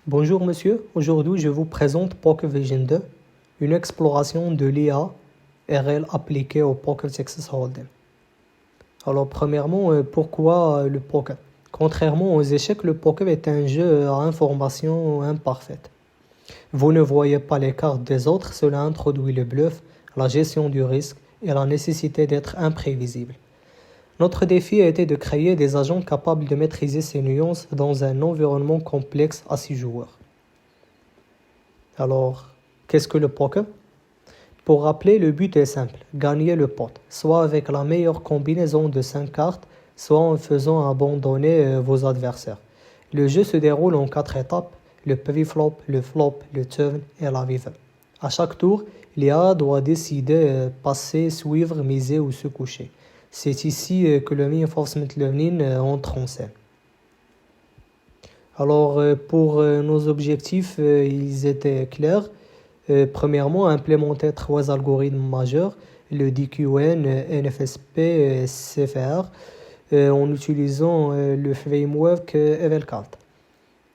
Bonjour monsieur, aujourd'hui je vous présente Poker Vision 2, une exploration de l'IA RL appliquée au Poker Texas Hold'em. Alors premièrement, pourquoi le poker? Contrairement aux échecs, le poker est un jeu à information imparfaite. Vous ne voyez pas les cartes des autres, cela introduit le bluff, la gestion du risque et la nécessité d'être imprévisible. Notre défi a été de créer des agents capables de maîtriser ces nuances dans un environnement complexe à 6 joueurs. Alors, qu'est-ce que le poker? Pour rappeler, le but est simple, gagner le pot, soit avec la meilleure combinaison de 5 cartes, soit en faisant abandonner vos adversaires. Le jeu se déroule en 4 étapes, le pre-flop, le flop, le turn et la river. À chaque tour, l'IA doit décider passer, suivre, miser ou se coucher. C'est ici que le reinforcement learning entre en scène. Alors, pour nos objectifs, ils étaient clairs. Premièrement, implémenter 3 algorithmes majeurs, le DQN, NFSP et CFR, en utilisant le framework Evelkalt.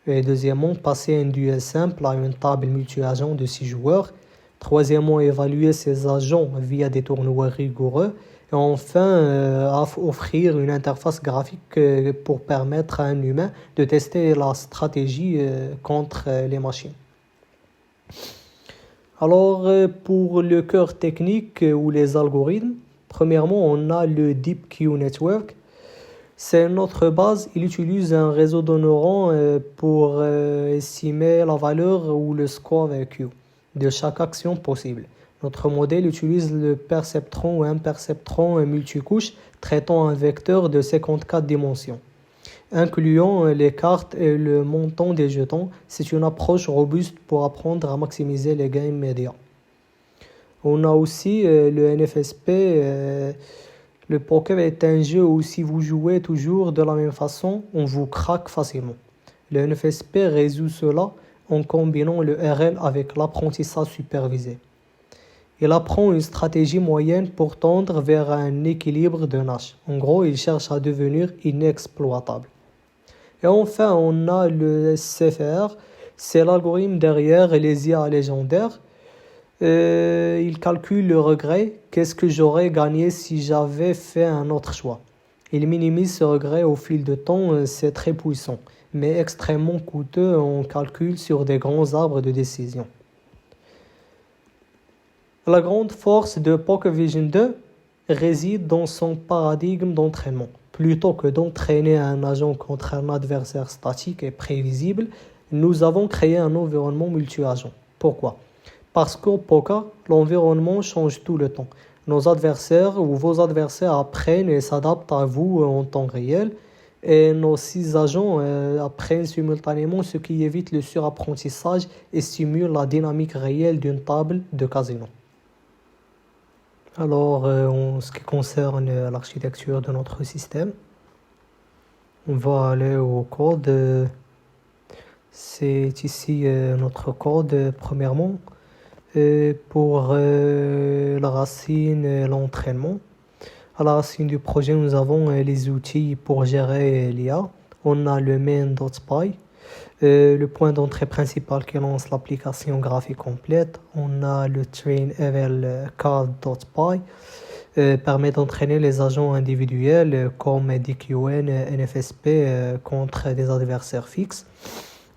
Et deuxièmement, passer un duel simple à une table multi-agents de 6 joueurs. Troisièmement, évaluer ces agents via des tournois rigoureux. Et enfin, offrir une interface graphique pour permettre à un humain de tester la stratégie contre les machines. Alors, pour le cœur technique ou les algorithmes, premièrement, on a le DeepQ Network. C'est notre base. Il utilise un réseau de neurones pour estimer la valeur ou le score Q de chaque action possible. Notre modèle utilise le perceptron ou un perceptron multicouche traitant un vecteur de 54 dimensions, incluant les cartes et le montant des jetons. C'est une approche robuste pour apprendre à maximiser les gains médias. On a aussi le NFSP. Le poker est un jeu où si vous jouez toujours de la même façon, on vous craque facilement. Le NFSP résout cela en combinant le RL avec l'apprentissage supervisé. Il apprend une stratégie moyenne pour tendre vers un équilibre de Nash. En gros, il cherche à devenir inexploitable. Et enfin, on a le CFR. C'est l'algorithme derrière les IA légendaires. Il calcule le regret. Qu'est-ce que j'aurais gagné si j'avais fait un autre choix? Il minimise ce regret au fil de temps. C'est très puissant, mais extrêmement coûteux en calcul sur des grands arbres de décision. La grande force de Poker Vision 2 réside dans son paradigme d'entraînement. Plutôt que d'entraîner un agent contre un adversaire statique et prévisible, nous avons créé un environnement multi-agent. Pourquoi? Parce qu'au poker, l'environnement change tout le temps. Nos adversaires ou vos adversaires apprennent et s'adaptent à vous en temps réel. Et nos 6 agents apprennent simultanément, ce qui évite le surapprentissage et stimule la dynamique réelle d'une table de casino. Alors, en ce qui concerne l'architecture de notre système, on va aller au code. C'est ici notre code, premièrement. Pour la racine et l'entraînement. À la racine du projet, nous avons les outils pour gérer l'IA. On a le main.py, le point d'entrée principal qui lance l'application graphique complète. On a le train-eval-card.py, permet d'entraîner les agents individuels comme DQN, NFSP contre des adversaires fixes.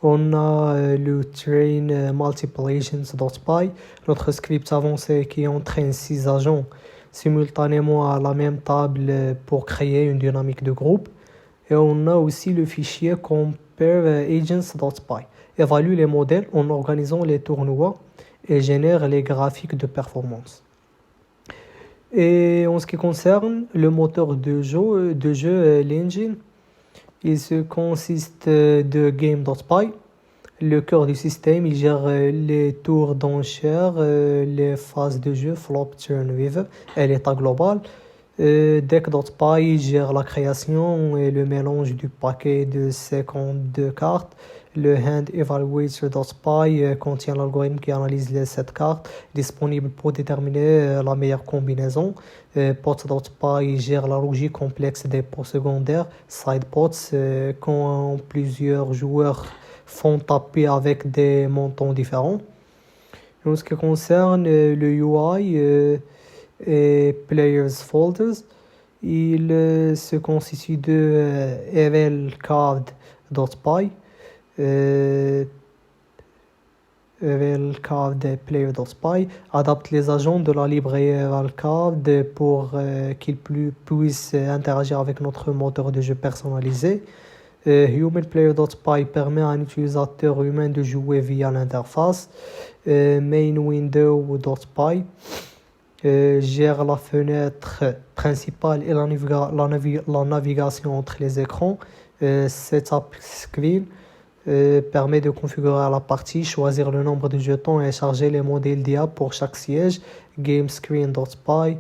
On a le train multiplications.py, notre script avancé qui entraîne 6 agents simultanément à la même table pour créer une dynamique de groupe. Et on a aussi le fichier compareagents.py, évalue les modèles en organisant les tournois et génère les graphiques de performance. Et en ce qui concerne le moteur de jeu l'engine, il se consiste de game.py. Le cœur du système, il gère les tours d'enchères, les phases de jeu, flop, turn, river et l'état global. Deck.py gère la création et le mélange du paquet de 52 cartes. Le hand evaluator.py contient l'algorithme qui analyse les 7 cartes disponibles pour déterminer la meilleure combinaison. Pots.py gère la logique complexe des pots secondaires. Side pots, quand plusieurs joueurs font taper avec des montants différents. En ce qui concerne le UI et Players Folders, il se constitue de evalcard.py, evalcard.player.py, adapte les agents de la librairie evalcard pour qu'ils puissent interagir avec notre moteur de jeu personnalisé. HumanPlayer.py permet à un utilisateur humain de jouer via l'interface. MainWindow.py gère la fenêtre principale et la navigation entre les écrans. Setup Screen permet de configurer la partie, choisir le nombre de jetons et charger les modèles d'IA pour chaque siège. GameScreen.py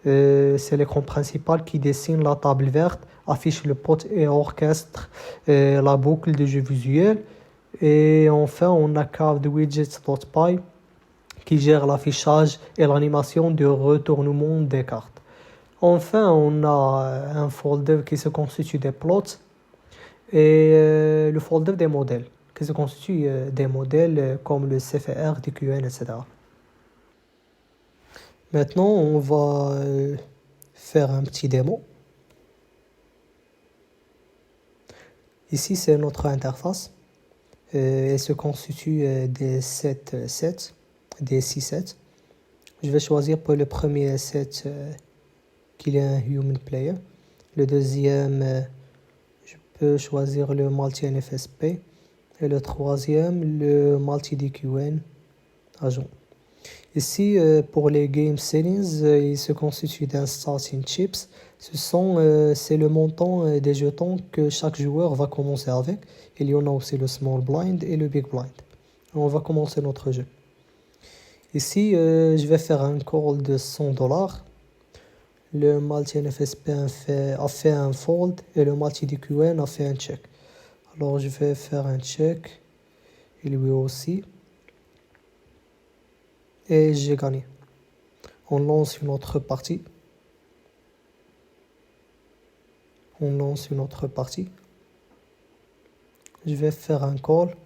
c'est l'écran principal qui dessine la table verte, affiche le pot et orchestre la boucle de jeu visuel. Et enfin, on a CardWidgets.py qui gère l'affichage et l'animation de retournement des cartes. Enfin, on a un folder qui se constitue des plots et le folder des modèles qui se constitue des modèles comme le CFR, DQN, etc. Maintenant, on va faire un petit démo. Ici, c'est notre interface. Elle se constitue des 6 sets. Je vais choisir pour le premier set qu'il est un Human Player. Le deuxième, je peux choisir le Multi-NFSP. Et le troisième, le Multi-DQN agent. Ici, pour les Game Settings, il se constitue d'un Starting Chips. C'est le montant des jetons que chaque joueur va commencer avec. Il y en a aussi le Small Blind et le Big Blind. On va commencer notre jeu. Ici, je vais faire un call de $100. Le Multi-NFSP a fait un fold et le Multi-DQN a fait un check. Alors, je vais faire un check. Et lui aussi. Et j'ai gagné. On lance une autre partie. Je vais faire un call.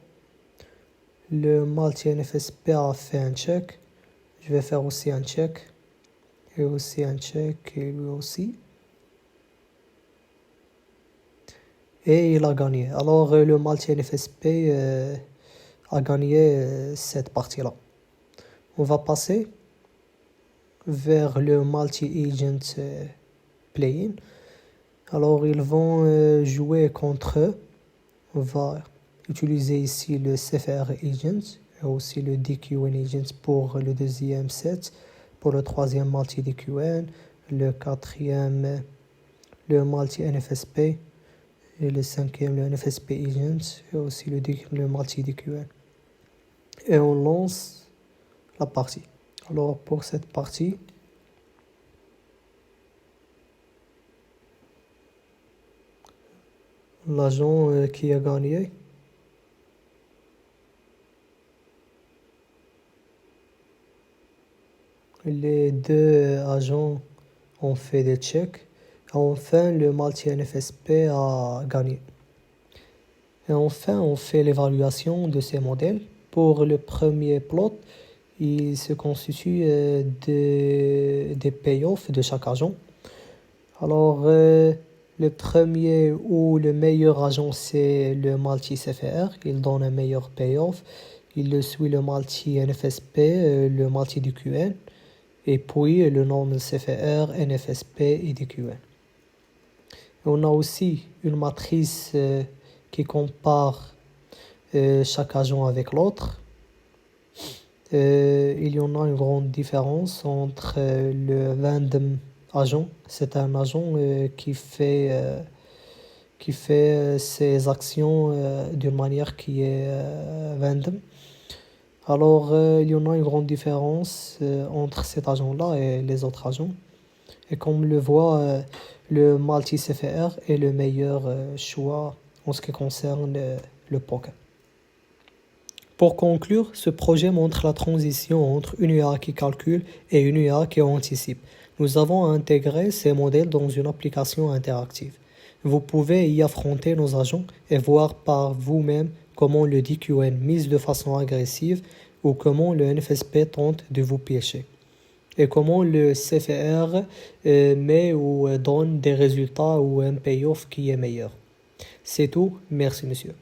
Le Multi-NFSP a fait un check. Je vais faire aussi un check. Et aussi un check. Et lui aussi. Et il a gagné. Alors le Multi-NFSP a gagné cette partie-là. On va passer vers le Multi-Agent Play-in. Alors, ils vont jouer contre eux. On va utiliser ici le CFR Agent et aussi le DQN Agent pour le deuxième set. Pour le troisième Multi-DQN, le quatrième, le Multi-NFSP et le cinquième, le NFSP Agent et aussi le Multi-DQN. Et on lance la partie. Alors pour cette partie, l'agent qui a gagné les deux agents ont fait des checks. Enfin, le Multi-NFSP a gagné. Et enfin, on fait l'évaluation de ces modèles. Pour le premier plot, il se constitue des payoffs de chaque agent. Alors, le premier ou le meilleur agent, c'est le Multi-CFR. Il donne un meilleur payoff. Il le suit le Multi-NFSP, le Multi-DQN. Et puis le normal CFR, NFSP et DQN. On a aussi une matrice qui compare chaque agent avec l'autre. Il y en a une grande différence entre le random agent. C'est un agent qui fait ses actions d'une manière qui est random. Alors, il y en a une grande différence entre cet agent-là et les autres agents. Et comme on le voit, le Multi-CFR est le meilleur choix en ce qui concerne le poker. Pour conclure, ce projet montre la transition entre une IA qui calcule et une IA qui anticipe. Nous avons intégré ces modèles dans une application interactive. Vous pouvez y affronter nos agents et voir par vous-même comment le DQN mise de façon agressive ou comment le NFSP tente de vous piéger. Et comment le CFR met ou donne des résultats ou un payoff qui est meilleur. C'est tout. Merci, monsieur.